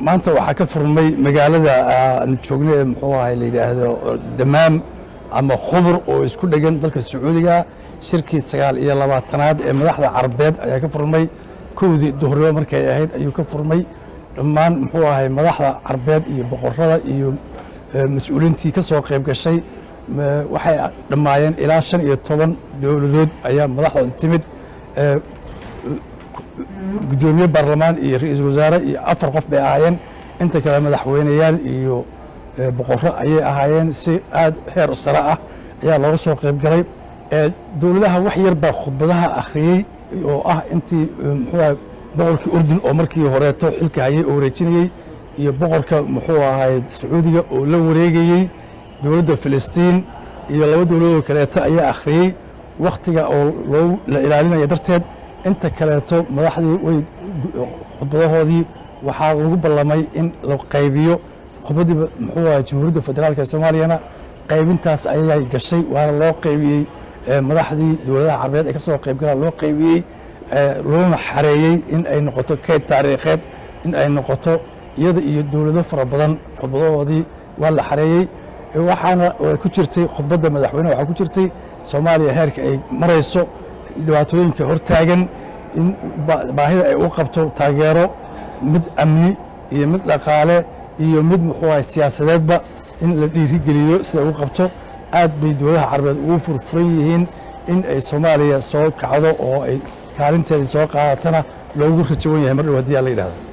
maanta waxaa ka furmay magaalada aan joognay muxuu ahay la yidhaahdo damaam ama khubur oo isku dhegan dalka sacuudiga shirkii 29aad ee madaxda carabeed ayaa ka furmay kowdii duhurnimo markay ahayd ayuu ka furmay dhammaan muxuu ahay madaxda carabeed iyo boqorada iyo mas'uuliintii ka soo qayb gashay waxay dhammaayeen ilaa 15 dowladood ayaa madaxdooda timid gudoomiye baarlamaan iyo ra'iisul wasaare iyo 4 qof bay ahaayeen inta kale madaxweynayaal iyo boqorro ayay ahaayeen si aad heer sare ah ayaa looga soo qayb galay dowladaha wax yar baa khudbadaha akhriyay oo ah intii muxuu ahay boqorkii urdun oo markii horeeto xilka hayay oo wareejinayay iyo boqorka muxuu ahay sacuudiga oo la wareegayay dowladda Filistiin iyo laba dowladood kaleeto ayaa akhriyay waqtiga oo la ilaalinayo darteed inta kaleeto madaxdii way khudbadahoodii waxaa lagu ballamay in la qaybiyo khudbadii muxuu ahay jamhuuriyadda federaalka Soomaaliyana qaybintaas ayay gashay waana loo qaybiyay madaxdii dowladaha carabeed ee ka soo qayb galay loo qaybiyay loona xareeyay in ay noqoto kayd taariikheed in ay noqoto iyada iyo dowlado fara badan khudbadahoodii waa la xareeyay waxaana ku jirtay khudbadda madaxweynaha waxaa ku jirtay Soomaaliya heerka ay marayso dhibaatooyinka hortaagan in baahida ay u qabto taageero mid amni iyo mid dhaqaale iyo mid muxuu ahay siyaasadeedba in la dhiirigeliyo sida uu qabto aad bay dowladaha carabeed ugu furfuran yihiin in ay Soomaaliya soo kacdo oo ay kaalinteeda soo qaadatana loogu rajawan yahay mar dhow haddii la yiraahdo